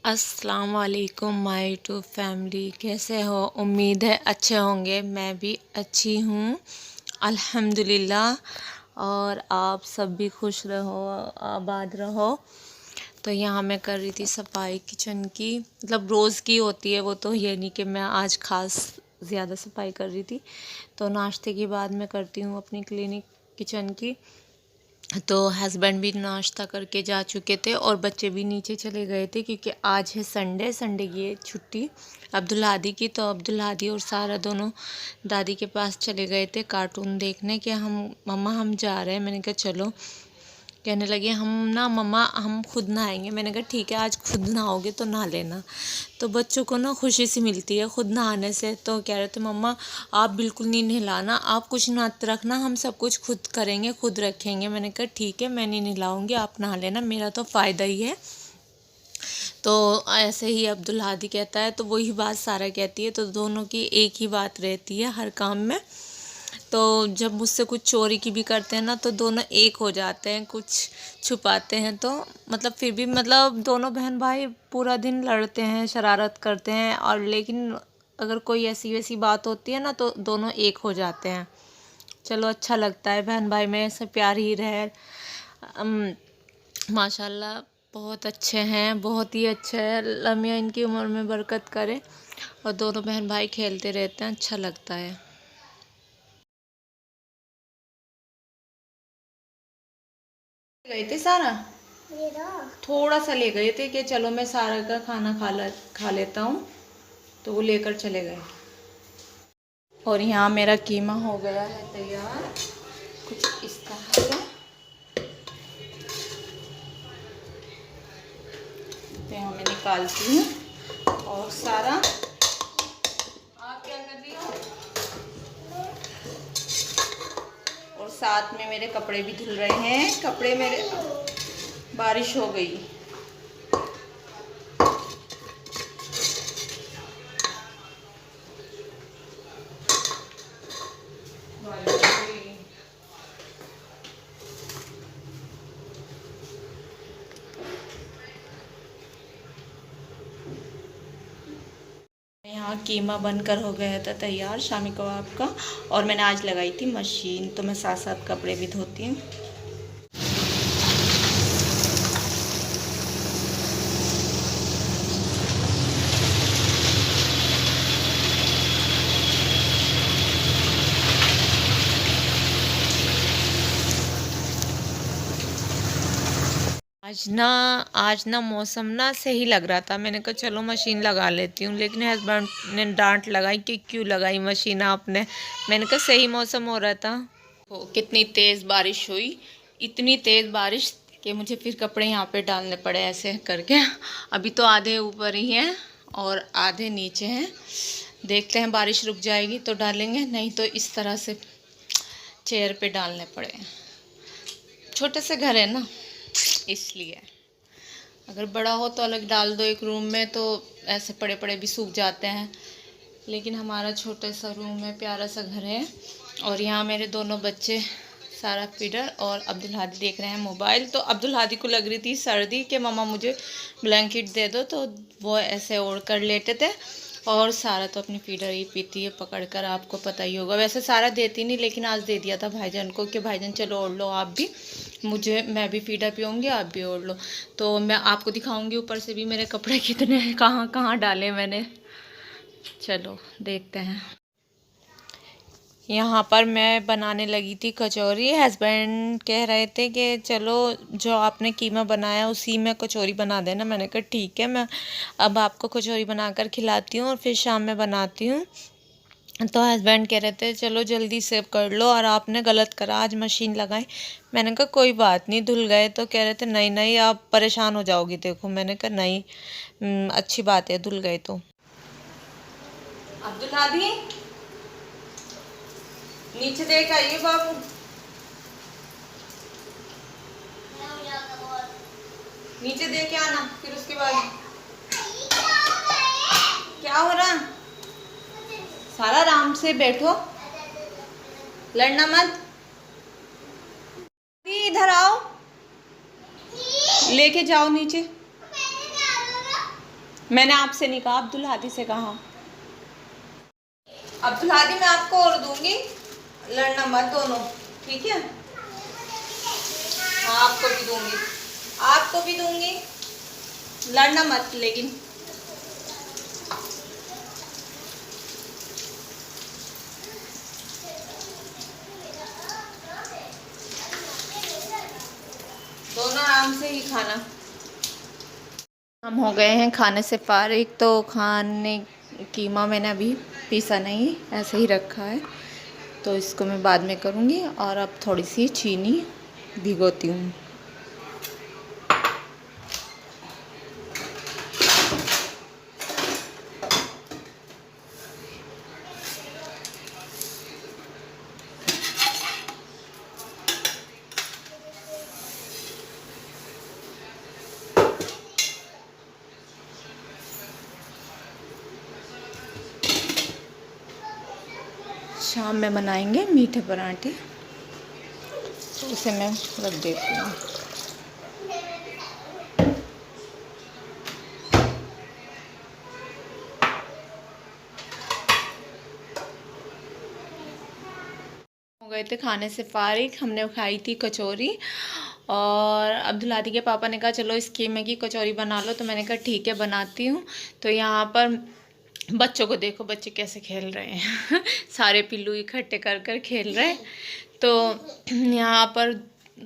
अस्सलाम वालेकुम my YouTube family, कैसे हो? उम्मीद है अच्छे होंगे। मैं भी अच्छी हूँ अल्हम्दुलिल्लाह। और आप सब भी खुश रहो, आबाद रहो। तो यहाँ मैं कर रही थी सफाई किचन की, मतलब रोज़ की होती है वो, तो ये नहीं कि मैं आज ख़ास ज़्यादा सफाई कर रही थी। तो नाश्ते के बाद मैं करती हूँ अपनी क्लिनिक किचन की। तो हस्बैंड भी नाश्ता करके जा चुके थे और बच्चे भी नीचे चले गए थे, क्योंकि आज है संडे की छुट्टी अब्दुल हादी की। तो अब्दुल हादी और सारा दोनों दादी के पास चले गए थे कार्टून देखने के। हम मम्मा हम जा रहे हैं। मैंने कहा चलो। कहने लगे हम ना मम्मा हम खुद नहाएंगे। मैंने कहा ठीक है, आज खुद नहाओगे तो नहा लेना। तो बच्चों को ना खुशी सी मिलती है खुद नहाने से। तो कह रहे थे मम्मा आप बिल्कुल नहीं नहलाना, आप कुछ ना रखना, हम सब कुछ खुद करेंगे, खुद रखेंगे। मैंने कहा ठीक है, मैं नहीं नहलाऊँगी, आप नहा लेना, मेरा तो फ़ायदा ही है। तो ऐसे ही अब्दुल हादी कहता है तो वही बात सारा कहती है। तो दोनों की एक ही बात रहती है हर काम में। तो जब मुझसे कुछ चोरी की भी करते हैं ना, तो दोनों एक हो जाते हैं। कुछ छुपाते हैं तो मतलब फिर भी मतलब दोनों बहन भाई पूरा दिन लड़ते हैं, शरारत करते हैं, और लेकिन अगर कोई ऐसी वैसी बात होती है ना तो दोनों एक हो जाते हैं। चलो अच्छा लगता है, बहन भाई में ऐसे प्यार ही रहे। माशाल्लाह बहुत अच्छे हैं, बहुत ही अच्छे हैं। लम्या इनकी उम्र में बरकत करे। और दोनों बहन भाई खेलते रहते हैं, अच्छा लगता है। गए थे सारा, थोड़ा सा ले गए थे कि चलो मैं सारा का खाना खा लेता हूँ, तो वो लेकर चले गए। और यहाँ मेरा कीमा हो गया है तैयार, कुछ इस तरह से। तो यहाँ मैं निकालती हूँ। और सारा आप क्या कर रही हो? और साथ में मेरे कपड़े भी धुल रहे हैं। कपड़े मेरे, बारिश हो गई। यहाँ कीमा बनकर हो गया था तैयार शामी कबाब का। और मैंने आज लगाई थी मशीन, तो मैं साथ साथ कपड़े भी धोती हूँ। आज ना मौसम ना सही लग रहा था। मैंने कहा चलो मशीन लगा लेती हूँ, लेकिन हस्बैंड ने डांट लगाई कि क्यों लगाई मशीन आपने। मैंने कहा सही मौसम हो रहा था। कितनी तेज़ बारिश हुई, इतनी तेज़ बारिश कि मुझे फिर कपड़े यहाँ पे डालने पड़े ऐसे करके। अभी तो आधे ऊपर ही हैं और आधे नीचे हैं। देखते हैं बारिश रुक जाएगी तो डालेंगे, नहीं तो इस तरह से चेयर पे डालने पड़े। छोटे से घर है ना, इसलिए। अगर बड़ा हो तो अलग डाल दो एक रूम में, तो ऐसे पड़े पड़े भी सूख जाते हैं। लेकिन हमारा छोटा सा रूम है, प्यारा सा घर है। और यहाँ मेरे दोनों बच्चे सारा फीडर और अब्दुल हादी देख रहे हैं मोबाइल। तो अब्दुल हादी को लग रही थी सर्दी कि मम्मा मुझे ब्लैंकेट दे दो, तो वो ऐसे ओढ़ कर लेटे थे। और सारा तो अपनी फीडर ही पीती है पकड़ कर, आपको पता ही होगा। वैसे सारा देती नहीं, लेकिन आज दे दिया था भाईजान को कि भाईजान चलो ओढ़ लो आप भी, मैं भी फीडर पीऊँगी, आप भी ओढ़ लो। तो मैं आपको दिखाऊंगी ऊपर से भी मेरे कपड़े कितने हैं, कहाँ कहाँ डाले मैंने। चलो देखते हैं। यहाँ पर मैं बनाने लगी थी कचौरी। हस्बैंड कह रहे थे कि चलो जो आपने कीमा बनाया उसी में कचौरी बना देना। मैंने कहा ठीक है, मैं अब आपको कचौरी बनाकर खिलाती हूँ और फिर शाम में बनाती हूँ। तो हस्बैंड कह रहे थे चलो जल्दी से कर लो, और आपने गलत करा, आज मशीन लगाई। मैंने कहा कोई बात नहीं, धुल गए। तो कह रहे थे नहीं नहीं आप परेशान हो जाओगी देखो। मैंने कहा नहीं, अच्छी बात है धुल गए तो। अब्दुल हादी नीचे देख आइए बाबू। नीचे देख के आना, फिर उसके बाद क्या हो रहा। सारा आराम से बैठो, लड़ना मत। इधर आओ, लेके जाओ नीचे। मैंने आपसे नहीं कहा, अब्दुल हादी से कहा। अब्दुल हादी मैं आपको और दूंगी, लड़ना मत दोनों, ठीक है? हाँ आपको भी दूंगी, आपको भी दूंगी, लड़ना मत लेकिन। दोनों आराम से ही खाना। हम हो गए हैं खाने से फारिग। तो खाने कीमा मैंने अभी पीसा नहीं, ऐसे ही रखा है, तो इसको मैं बाद में करूँगी। और अब थोड़ी सी चीनी भिगोती हूँ। शाम में बनाएंगे मीठे पराठे, तो उसे मैं रख देती हूँ। हो गए थे खाने से फारिग। हमने खाई थी कचौरी, और अब्दुल हादी के पापा ने कहा चलो इस कीमे की कचौरी बना लो, तो मैंने कहा ठीक है बनाती हूँ। तो यहाँ पर बच्चों को देखो, बच्चे कैसे खेल रहे हैं सारे पिल्लू इकट्ठे कर कर खेल रहे हैं। तो यहाँ पर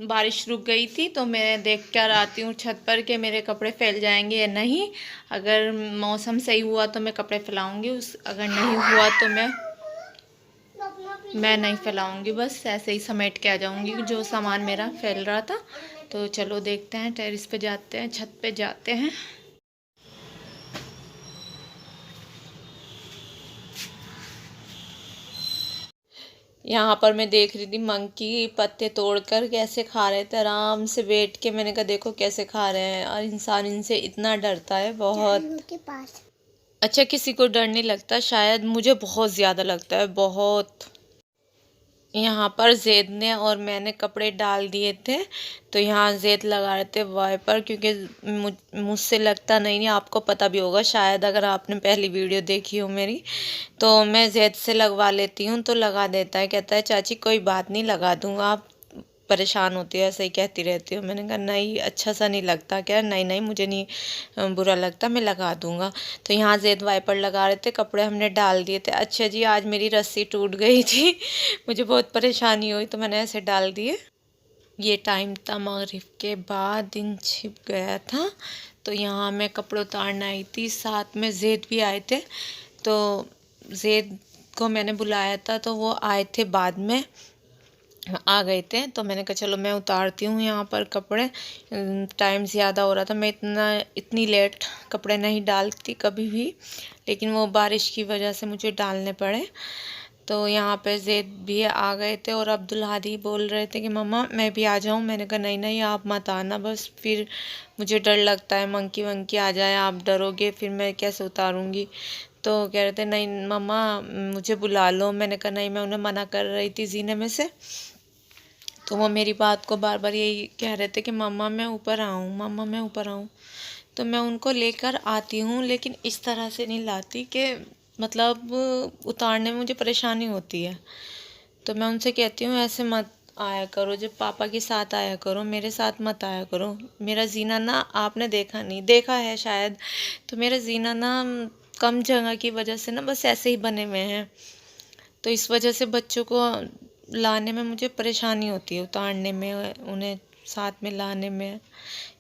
बारिश रुक गई थी, तो मैं देख कर आती हूँ छत पर कि मेरे कपड़े फैल जाएंगे या नहीं। अगर मौसम सही हुआ तो मैं कपड़े फैलाऊंगी, अगर नहीं हुआ तो मैं नहीं फैलाऊंगी, बस ऐसे ही समेट के आ जाऊंगी जो सामान मेरा फैल रहा था। तो चलो देखते हैं, टेरेस पे जाते हैं, छत पे जाते हैं। यहाँ पर मैं देख रही थी मंकी पत्ते तोड़कर कैसे खा रहे थे आराम से बैठ के। मैंने कहा देखो कैसे खा रहे हैं, और इंसान इनसे इतना डरता है बहुत। उनके पास अच्छा किसी को डर नहीं लगता, शायद मुझे बहुत ज़्यादा लगता है, बहुत। यहाँ पर जैद ने और मैंने कपड़े डाल दिए थे, तो यहाँ जैद लगा रहे थे वाइपर, क्योंकि मुझसे लगता नहीं, आपको पता भी होगा शायद अगर आपने पहली वीडियो देखी हो मेरी, तो मैं जैद से लगवा लेती हूँ तो लगा देता है। कहता है चाची कोई बात नहीं लगा दूँगा, आप परेशान होती है, ऐसे ही कहती रहती हूँ। मैंने कहा नहीं अच्छा सा नहीं लगता क्या? नहीं नहीं मुझे नहीं बुरा लगता, मैं लगा दूँगा। तो यहाँ जैद वाइपर लगा रहे थे, कपड़े हमने डाल दिए थे। अच्छा जी आज मेरी रस्सी टूट गई थी मुझे बहुत परेशानी हुई, तो मैंने ऐसे डाल दिए। ये टाइम था मगरिब के बाद, दिन छिप गया था। तो यहाँ मैं कपड़े उतारने आई थी, साथ में जैद भी आए थे। तो जैद को मैंने बुलाया था, तो वो आए थे बाद में, आ गए थे। तो मैंने कहा चलो मैं उतारती हूँ यहाँ पर कपड़े, टाइम ज़्यादा हो रहा था। मैं इतनी लेट कपड़े नहीं डालती कभी भी, लेकिन वो बारिश की वजह से मुझे डालने पड़े। तो यहाँ पे जैद भी आ गए थे, और अब्दुल हादी बोल रहे थे कि मम्मा मैं भी आ जाऊँ। मैंने कहा नहीं नहीं आप मत आना, बस फिर मुझे डर लगता है, मंकी वंकी आ जाए, आप डरोगे फिर मैं कैसे उतारूँगी। तो कह रहे थे नहीं मम्मा मुझे बुला लो। मैंने कहा नहीं, मैं उन्हें मना कर रही थी जीने में से। तो वो मेरी बात को बार बार यही कह रहे थे कि मम्मा मैं ऊपर आऊँ, मम्मा मैं ऊपर आऊँ। तो मैं उनको लेकर आती हूँ, लेकिन इस तरह से नहीं लाती कि मतलब उतारने में मुझे परेशानी होती है। तो मैं उनसे कहती हूँ ऐसे मत आया करो, जब पापा के साथ आया करो, मेरे साथ मत आया करो। मेरा जीना ना आपने देखा नहीं, देखा है शायद, तो मेरा जीना ना कम जगह की वजह से ना बस ऐसे ही बने हुए हैं। तो इस वजह से बच्चों को लाने में मुझे परेशानी होती है, उतारने में, उन्हें साथ में लाने में।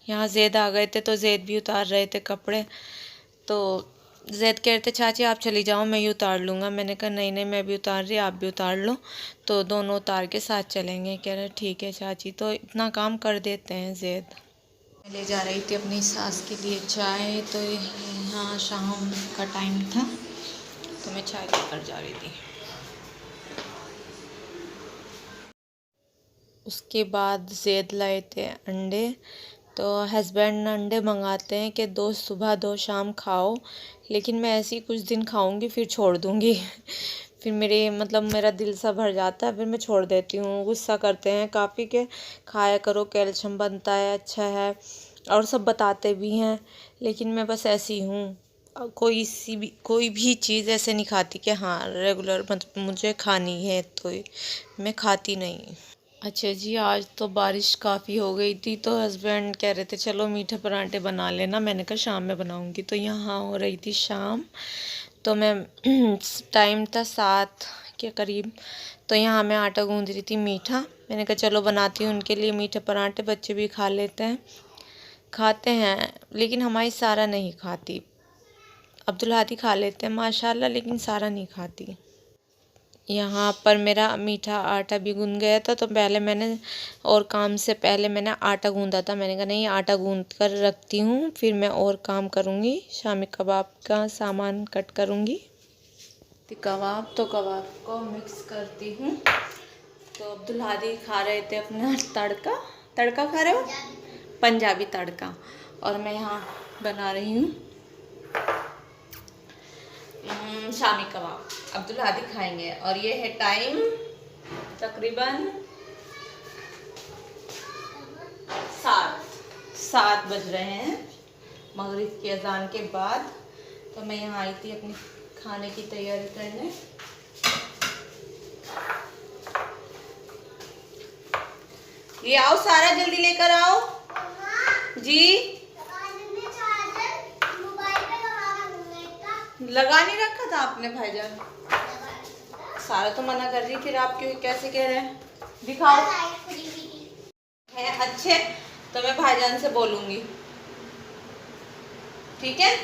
यहाँ जैद आ गए थे, तो जैद भी उतार रहे थे कपड़े। तो जैद कह रहे थे चाची आप चली जाओ मैं ये उतार लूँगा। मैंने कहा नहीं नहीं मैं भी उतार रही, आप भी उतार लो, तो दोनों उतार के साथ चलेंगे। कह रहे ठीक है चाची, तो इतना काम कर देते हैं जैद। मैं ले जा रही थी अपनी सास के लिए चाय, तो यहाँ शाम का टाइम था, तो मैं चाय लेकर जा रही थी। उसके बाद जैद लाए थे अंडे। तो हस्बैंड अंडे मंगाते हैं कि 2 सुबह 2 शाम खाओ, लेकिन मैं ऐसे ही कुछ दिन खाऊंगी फिर छोड़ दूंगी फिर मेरा दिल सा भर जाता है, फिर मैं छोड़ देती हूँ। गुस्सा करते हैं काफ़ी के खाया करो, कैल्शियम बनता है, अच्छा है, और सब बताते भी हैं, लेकिन मैं बस ऐसी हूँ। कोई भी चीज़ ऐसे नहीं खाती कि हाँ रेगुलर मतलब मुझे खानी है, तो मैं खाती नहीं। अच्छा जी, आज तो बारिश काफ़ी हो गई थी, तो हस्बैंड कह रहे थे चलो मीठे पराठे बना लेना। मैंने कहा शाम में बनाऊंगी। तो यहाँ हो रही थी शाम, तो मैं टाइम था 7 के करीब। तो यहाँ मैं आटा गूंद रही थी मीठा। मैंने कहा चलो बनाती हूँ उनके लिए मीठे पराठे, बच्चे भी खा लेते हैं, खाते हैं। लेकिन हमारी सारा नहीं खाती। अब्दुल हादी खा लेते हैं माशाल्लाह, लेकिन सारा नहीं खाती। यहाँ पर मेरा मीठा आटा भी गूंद गया था, तो पहले मैंने और काम से पहले मैंने आटा गूंदा था। मैंने कहा नहीं, आटा गूंद कर रखती हूँ, फिर मैं और काम करूँगी। शामी कबाब का सामान कट करूँगी। तो कबाब को मिक्स करती हूँ। तो अब्दुल हादी खा रहे थे अपना तड़का खा रहे हो, पंजाबी तड़का, और मैं यहाँ बना रही हूँ शामी कबाब। अब्दुल हादी खाएंगे। और ये है टाइम तकरीबन 7 बज रहे हैं मगरिब की अजान के बाद। तो मैं यहाँ आई थी अपनी खाने की तैयारी करने। ये आओ सारा, जल्दी लेकर आओ जी। लगा नहीं रखा था आपने भाईजान? सारा तो मना कर रही, फिर आप क्यों कैसे कह रहे हैं? दिखाओ है अच्छे, तो मैं भाईजान से बोलूंगी, ठीक है?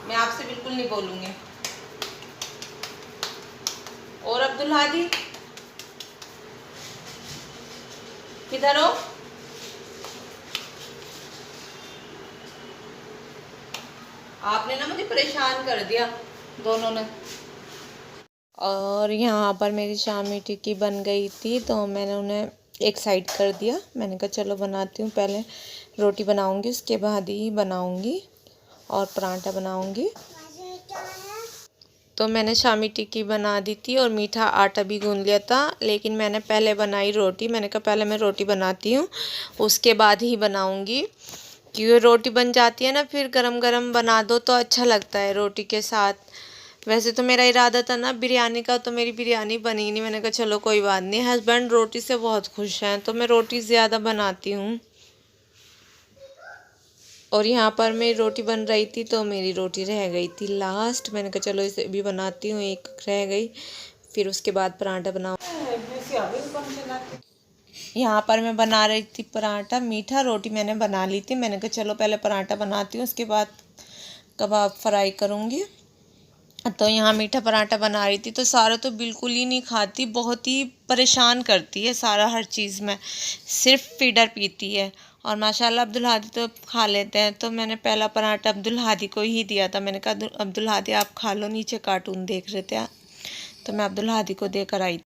मैं आपसे बिल्कुल नहीं बोलूंगी। और अब्दुल हादी किधर हो? आपने ना मुझे परेशान कर दिया दोनों ने। और यहाँ पर मेरी शामी टिक्की बन गई थी, तो मैंने उन्हें एक साइड कर दिया। मैंने कहा चलो बनाती हूँ, पहले रोटी बनाऊँगी, उसके बाद ही बनाऊँगी और पराठा बनाऊँगी। तो मैंने शामी टिक्की बना दी थी और मीठा आटा भी गूंद लिया था, लेकिन मैंने पहले बनाई रोटी। मैंने कहा पहले मैं रोटी बनाती हूँ, उसके बाद ही बनाऊँगी, क्योंकि रोटी बन जाती है ना, फिर गरम गरम बना दो तो अच्छा लगता है रोटी के साथ। वैसे तो मेरा इरादा था ना बिरयानी का, तो मेरी बिरयानी बनी नहीं। मैंने कहा चलो कोई बात नहीं, हस्बैंड रोटी से बहुत खुश हैं, तो मैं रोटी ज़्यादा बनाती हूँ। और यहाँ पर मेरी रोटी बन रही थी, तो मेरी रोटी रह गई थी लास्ट। मैंने कहा चलो इसे भी बनाती हूँ, एक रह गई, फिर उसके बाद पराठा बनाऊँ। यहाँ पर मैं बना रही थी पराठा मीठा। रोटी मैंने बना ली थी। मैंने कहा चलो पहले पराठा बनाती हूँ, उसके बाद कबाब फ्राई करूँगी। तो यहाँ मीठा पराठा बना रही थी, तो सारा तो बिल्कुल ही नहीं खाती, बहुत ही परेशान करती है सारा हर चीज़ में, सिर्फ फीडर पीती है। और माशाल्लाह अब्दुल हादी तो खा लेते हैं। तो मैंने पहला पराठा अब्दुल हादी को ही दिया था। मैंने कहा अब्दुल हादी आप खा लो, नीचे कार्टून देख रहे थे, तो मैं अब्दुल हादी को देकर आई।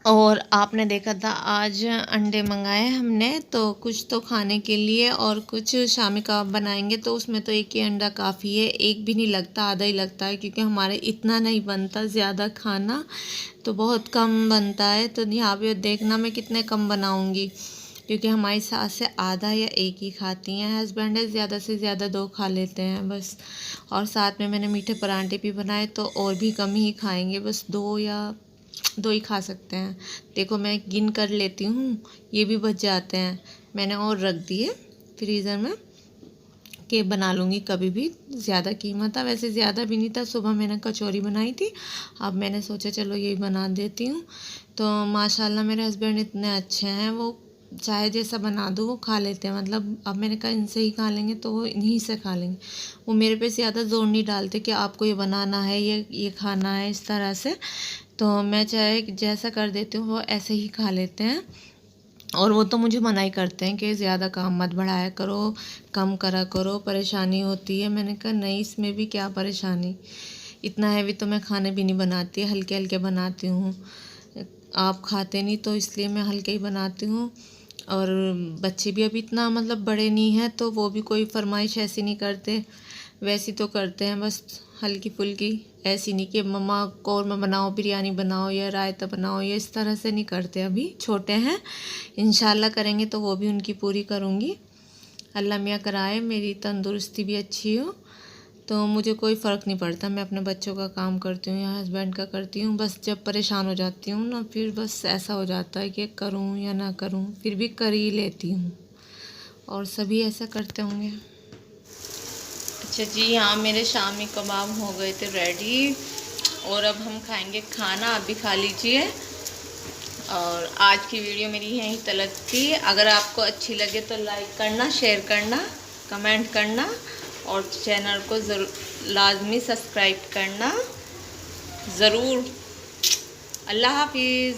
और आपने देखा था आज अंडे मंगाए हमने, तो कुछ तो खाने के लिए और कुछ शामी कबाब बनाएंगे। तो उसमें तो एक ही अंडा काफ़ी है, एक भी नहीं लगता, आधा ही लगता है, क्योंकि हमारे इतना नहीं बनता ज़्यादा खाना, तो बहुत कम बनता है। तो यहाँ पे देखना मैं कितने कम बनाऊँगी, क्योंकि हमारी सास से आधा या एक ही खाती हैं, हस्बैंड है ज़्यादा से ज़्यादा 2 खा लेते हैं बस। और साथ में मैंने मीठे पराठे भी बनाए, तो और भी कम ही खाएंगे, बस 2 ही खा सकते हैं। देखो मैं गिन कर लेती हूँ, ये भी बच जाते हैं। मैंने और रख दिए फ्रीज़र में कि बना लूँगी कभी भी। ज़्यादा कीमत था, वैसे ज़्यादा भी नहीं था। सुबह मैंने कचौरी बनाई थी, अब मैंने सोचा चलो यही बना देती हूँ। तो माशाल्लाह मेरे हस्बैंड इतने अच्छे हैं, वो चाहे जैसा बना दो वो खा लेते हैं। मतलब अब मैंने कहा इनसे ही खा लेंगे, तो वो इन्हीं से खा लेंगे। वो मेरे पे ज़्यादा ज़ोर नहीं डालते कि आपको ये बनाना है, ये खाना है, इस तरह से। तो मैं चाहे जैसा कर देती हूँ वो ऐसे ही खा लेते हैं। और वो तो मुझे मना ही करते हैं कि ज़्यादा काम मत बढ़ाया करो, कम करा करो, परेशानी होती है। मैंने कहा नहीं, इसमें भी क्या परेशानी, इतना हैवी तो मैं खाने भी नहीं बनाती, हल्के हल्के बनाती हूँ। आप खाते नहीं, तो इसलिए मैं हल्के ही बनाती हूँ। और बच्चे भी अभी इतना मतलब बड़े नहीं हैं, तो वो भी कोई फरमाइश ऐसी नहीं करते, वैसी तो करते हैं बस हल्की फुल्की। ऐसी नहीं कि मम्मा कौरमा बनाओ, बिरयानी बनाओ या रायता बनाओ, ये इस तरह से नहीं करते। अभी छोटे हैं, इंशाल्लाह करेंगे तो वो भी उनकी पूरी करूँगी। अल्लाह मियाँ कराए मेरी तंदुरुस्ती भी अच्छी हो। तो मुझे कोई फ़र्क नहीं पड़ता, मैं अपने बच्चों का काम करती हूँ या हस्बैंड का करती हूँ। बस जब परेशान हो जाती हूँ ना, फिर बस ऐसा हो जाता है कि करूँ या ना करूँ, फिर भी कर ही लेती हूँ, और सभी ऐसा करते होंगे। अच्छा जी, यहाँ मेरे शामी कबाब हो गए थे रेडी, और अब हम खाएंगे खाना। आप भी खा लीजिए। और आज की वीडियो मेरी यहीं तलक थी। अगर आपको अच्छी लगे तो लाइक करना, शेयर करना, कमेंट करना, और चैनल को ज़रूर लाजमी सब्सक्राइब करना ज़रूर। अल्लाह हाफिज़।